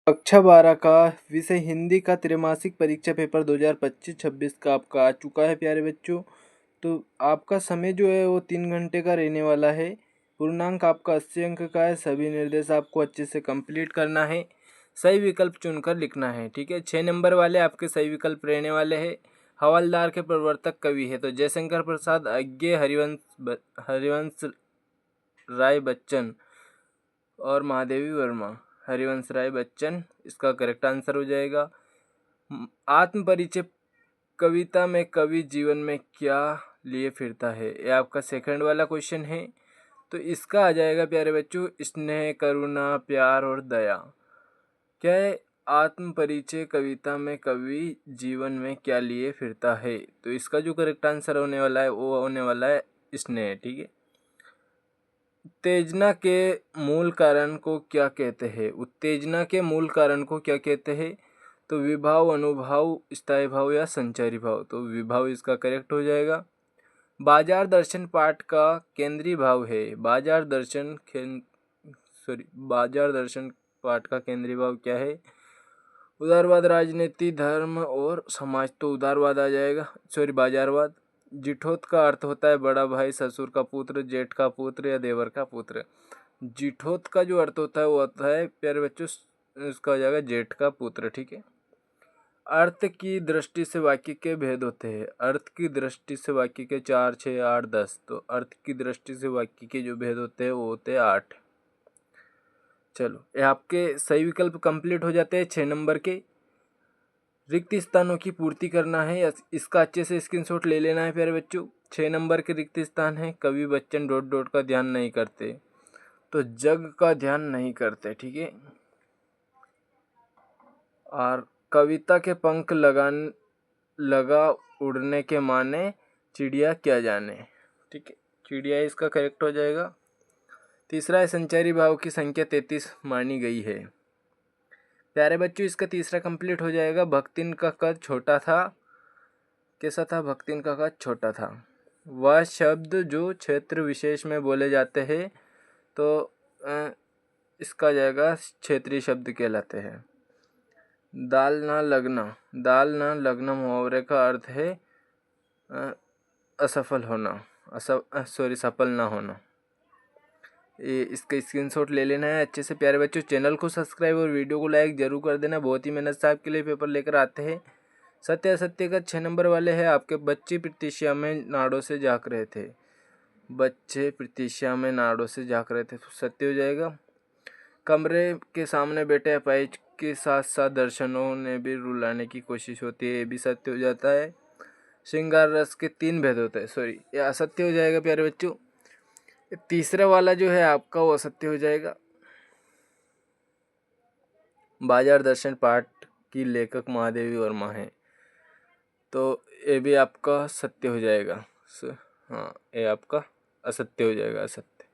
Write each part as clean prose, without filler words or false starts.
कक्षा 12 का विषय हिंदी का त्रैमासिक परीक्षा पेपर 2025-26 का आपका आ चुका है प्यारे बच्चों। तो आपका समय जो है वो 3 घंटे का रहने वाला है। पूर्णांक आपका 80 अंक का है। सभी निर्देश आपको अच्छे से कंप्लीट करना है। सही विकल्प चुनकर लिखना है, ठीक है। 6 नंबर वाले आपके सही विकल्प रहने वाले हैं। हवलदार के प्रवर्तक कवि है तो जयशंकर प्रसाद, अज्ञे, हरिवंश राय बच्चन और महादेवी वर्मा। हरिवंश राय बच्चन इसका करेक्ट आंसर हो जाएगा। आत्म परिचय कविता में कवि जीवन में क्या लिए फिरता है, ये आपका सेकंड वाला क्वेश्चन है। तो इसका आ जाएगा प्यारे बच्चों, स्नेह, करुणा, प्यार और दया। क्या है? आत्म परिचय कविता में कवि जीवन में क्या लिए फिरता है, तो इसका जो करेक्ट आंसर होने वाला है वो होने वाला है स्नेह, ठीक है। उत्तेजना के मूल कारण को क्या कहते हैं? उत्तेजना के मूल कारण को क्या कहते हैं? तो विभाव, अनुभाव, स्थायी भाव या संचारी भाव। तो विभाव इसका करेक्ट हो जाएगा। बाजार दर्शन पाठ का केंद्रीय भाव है। बाजार दर्शन पाठ का केंद्रीय भाव क्या है? उदारवाद, राजनीति, धर्म और समाज। तो उदारवाद आ जाएगा, बाजारवाद। जिठोत का अर्थ होता है बड़ा भाई, ससुर का पुत्र, जेठ का पुत्र या देवर का पुत्र। जिठोत का जो अर्थ होता है वो होता है प्यारे बच्चों, इसका हो जाएगा जेठ का पुत्र, ठीक है। अर्थ की दृष्टि से वाक्य के भेद होते हैं। अर्थ की दृष्टि से वाक्य के 4, 6, 8, 10। तो अर्थ की दृष्टि से वाक्य के जो भेद होते हैं वो होते हैं 8। चलो, ये आपके सही विकल्प कंप्लीट हो जाते हैं 6 नंबर के। रिक्त स्थानों की पूर्ति करना है, इसका अच्छे से स्क्रीनशॉट ले लेना है प्यारे बच्चों। 6 नंबर के रिक्त स्थान है, कवि बच्चन डॉट डॉट का ध्यान नहीं करते, तो जग का ध्यान नहीं करते, ठीक है। और कविता के पंख लगा उड़ने के माने, चिड़िया क्या जाने, ठीक है। चिड़िया इसका करेक्ट हो जाएगा। तीसरा है संचारी भाव की संख्या 33 मानी गई है। प्यारे बच्चों इसका तीसरा कंप्लीट हो जाएगा। भक्तिन का कद छोटा था। कैसा था? भक्तिन का कद छोटा था। वह शब्द जो क्षेत्र विशेष में बोले जाते हैं, तो इसका जाएगा क्षेत्रीय शब्द कहलाते हैं। दाल ना लगना मुहावरे का अर्थ है असफल होना, सफल ना होना। ये इसका स्क्रीनशॉट ले लेना है अच्छे से प्यारे बच्चों। चैनल को सब्सक्राइब और वीडियो को लाइक जरूर कर देना। बहुत ही मेहनत से आपके लिए पेपर लेकर आते हैं। सत्य असत्य का 6 नंबर वाले हैं आपके। बच्चे प्रतीक्षा में नाड़ों से झाँक रहे थे। बच्चे प्रतीक्षा में नाड़ों से झाँक रहे थे, तो सत्य हो जाएगा। कमरे के सामने बैठे अपाहिज के साथ साथ दर्शनों ने भी रुलाने की कोशिश होती है, ये भी सत्य हो जाता है। श्रृंगार रस के 3 भेद होते हैं, ये असत्य हो जाएगा प्यारे बच्चों। तीसरा वाला जो है आपका वो असत्य हो जाएगा। बाजार दर्शन पाठ की लेखक महादेवी वर्मा है, तो ये भी आपका सत्य हो जाएगा। हाँ, ये आपका असत्य हो जाएगा, असत्य।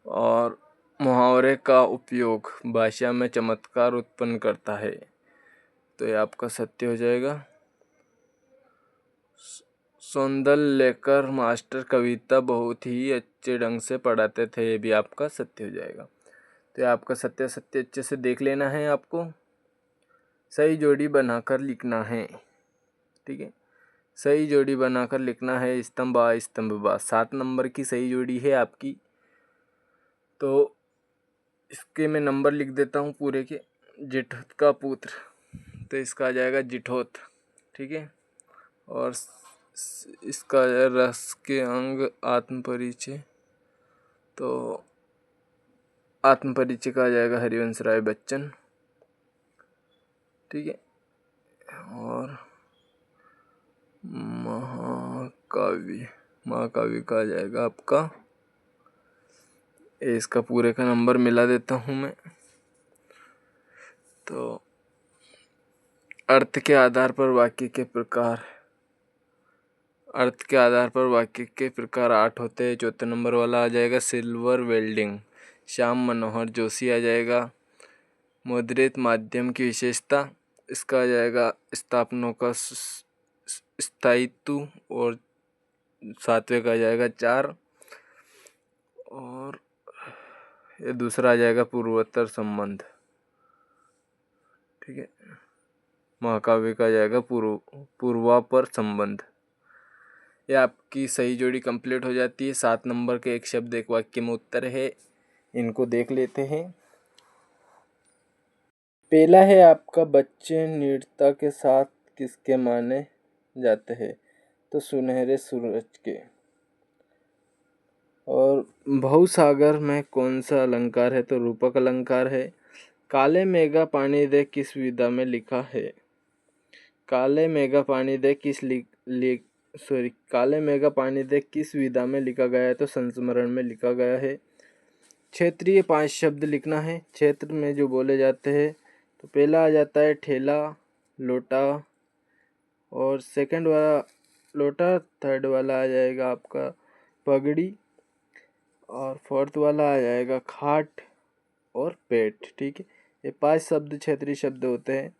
और मुहावरे का उपयोग भाषा में चमत्कार उत्पन्न करता है, तो ये आपका सत्य हो जाएगा। सौंदल लेकर मास्टर कविता बहुत ही अच्छे ढंग से पढ़ाते थे, ये भी आपका सत्य हो जाएगा। तो ये आपका सत्य अच्छे से देख लेना है आपको। सही जोड़ी बनाकर लिखना है, ठीक है। सही जोड़ी बनाकर लिखना है। स्तंभ आ स्तंभ बा 7 नंबर की सही जोड़ी है आपकी। तो इसके मैं नंबर लिख देता हूँ पूरे के। जिठोत का पुत्र, तो इसका आ जाएगा जिठोत, ठीक है। और इसका रस के अंग आत्म परिचय, तो आत्म परिचय का आ जाएगा हरिवंश राय बच्चन, ठीक है। और महाकाव्य का आ जाएगा आपका, इसका पूरे का नंबर मिला देता हूँ मैं। तो अर्थ के आधार पर वाक्य के प्रकार, 8 होते हैं। 4 नंबर वाला आ जाएगा सिल्वर वेल्डिंग, श्याम मनोहर जोशी आ जाएगा। मुद्रित माध्यम की विशेषता, इसका आ जाएगा स्थापनों का स्थायित्व, और 7वें का आ जाएगा 4। और ये दूसरा आ जाएगा पूर्वोत्तर संबंध, ठीक है। महाकाव्य का जाएगा पूर्वापर संबंध। ये आपकी सही जोड़ी कंप्लीट हो जाती है। 7 नंबर के एक शब्द एक वाक्य में उत्तर है, इनको देख लेते हैं। पहला है आपका, बच्चे निडरता के साथ किसके माने जाते हैं? तो सुनहरे सूरज के। और भवसागर में कौन सा अलंकार है? तो रूपक अलंकार है। काले मेघा पानी दे किस विधा में लिखा है? काले मेघा पानी दे काले मेघा पानी दे किस विधा में लिखा गया है? तो संस्मरण में लिखा गया है। क्षेत्रीय 5 शब्द लिखना है, क्षेत्र में जो बोले जाते हैं। तो पहला आ जाता है ठेला, लोटा, और सेकंड वाला लोटा, थर्ड वाला आ जाएगा आपका पगड़ी, और फोर्थ वाला आ जाएगा खाट और पेट। ठीक है, ये 5 शब्द क्षेत्रीय शब्द होते हैं।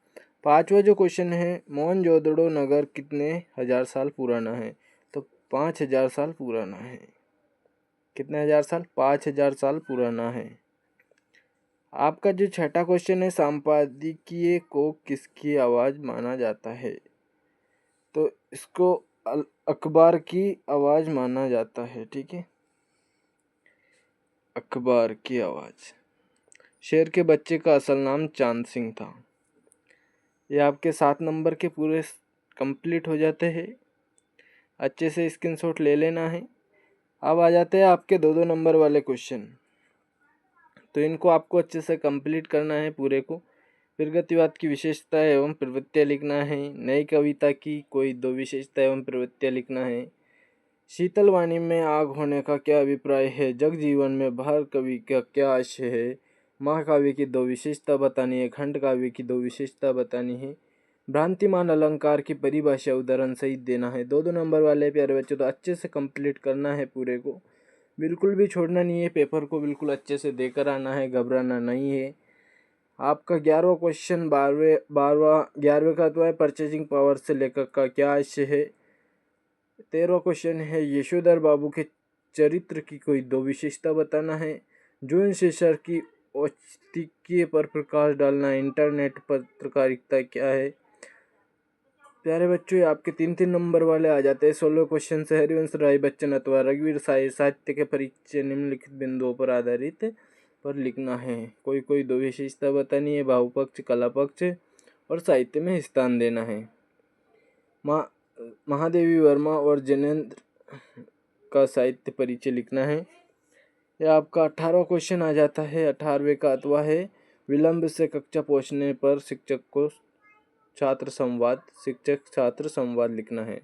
5वां जो क्वेश्चन है, मोहनजोदड़ो नगर कितने हजार साल पुराना है? तो 5000 साल पुराना है। कितने हजार साल? 5000 साल पुराना है। आपका जो छठा क्वेश्चन है, संपादकीय को किसकी आवाज माना जाता है? तो इसको अखबार की आवाज माना जाता है। ठीक है, अखबार की आवाज। शेर के बच्चे का असल नाम चांद सिंह था। ये आपके 7 नंबर के पूरे कंप्लीट हो जाते हैं। अच्छे से स्क्रीनशॉट ले लेना है। अब आ जाते हैं आपके 2-2 नंबर वाले क्वेश्चन। तो इनको आपको अच्छे से कंप्लीट करना है पूरे को। प्रगतिवाद की विशेषता एवं प्रवृत्तियाँ लिखना है। नई कविता की कोई 2 विशेषता एवं प्रवृत्तियाँ लिखना है। शीतल वाणी में आग होने का क्या अभिप्राय है? जग जीवन में भार कवि का क्या आशय है? महाकाव्य की 2 विशेषता बतानी है। खंड काव्य की 2 विशेषता बतानी है। भ्रांतिमान अलंकार की परिभाषा उदाहरण सहित देना है। 2-2 नंबर वाले प्यारे बच्चों, तो अच्छे से कंप्लीट करना है पूरे को, बिल्कुल भी छोड़ना नहीं है। पेपर को बिल्कुल अच्छे से देकर आना है, घबराना नहीं है। आपका 11वां क्वेश्चन 11वें का तो है, परचेजिंग पावर से लेखक का क्या आशय है? 13वां क्वेश्चन है, यशोधर बाबू के चरित्र की कोई 2 विशेषता बताना है। जून शेषर की औचित्य पर प्रकाश डालना। इंटरनेट पत्रकारिता क्या है? प्यारे बच्चों, ये आपके 3-3 नंबर वाले आ जाते हैं। 16 क्वेश्चन से हरिवंश राय बच्चन अथवा रघुवीर साहित्य के परिचय निम्नलिखित बिंदुओं पर आधारित पर लिखना है। कोई 2 विशेषता बतानी है। भाव पक्ष, कला पक्ष और साहित्य में स्थान देना है। महादेवी वर्मा और जैनेन्द्र का साहित्य परिचय लिखना है। यह आपका 18वां क्वेश्चन आ जाता है। 18वें का अथवा है, विलंब से कक्षा पहुंचने पर शिक्षक छात्र संवाद लिखना है।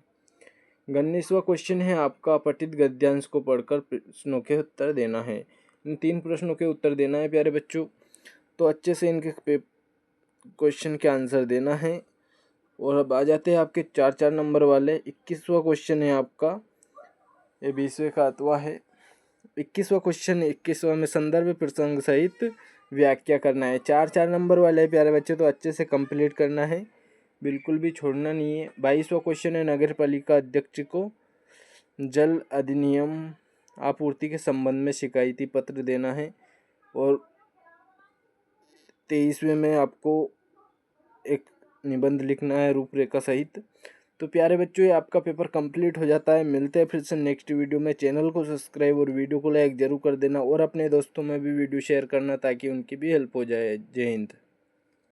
19वां क्वेश्चन है आपका, पठित गद्यांश को पढ़कर प्रश्नों के उत्तर देना है। इन 3 प्रश्नों के उत्तर देना है प्यारे बच्चों। तो अच्छे से इनके क्वेश्चन के आंसर देना है। और अब आ जाते हैं आपके 4-4 नंबर वाले। 21वां क्वेश्चन है आपका, ये 20वें का अथवा है। 21वां क्वेश्चन, 21वां में संदर्भ प्रसंग सहित व्याख्या करना है। 4-4 नंबर वाले प्यारे बच्चे, तो अच्छे से कंप्लीट करना है, बिल्कुल भी छोड़ना नहीं है। 22वां क्वेश्चन है, नगर पालिका अध्यक्ष को जल अधिनियम आपूर्ति के संबंध में शिकायती पत्र देना है। और 23वें में आपको एक निबंध लिखना है रूपरेखा सहित। तो प्यारे बच्चों, ये आपका पेपर कंप्लीट हो जाता है। मिलते हैं फिर से नेक्स्ट वीडियो में। चैनल को सब्सक्राइब और वीडियो को लाइक जरूर कर देना, और अपने दोस्तों में भी वीडियो शेयर करना ताकि उनकी भी हेल्प हो जाए। जय हिंद।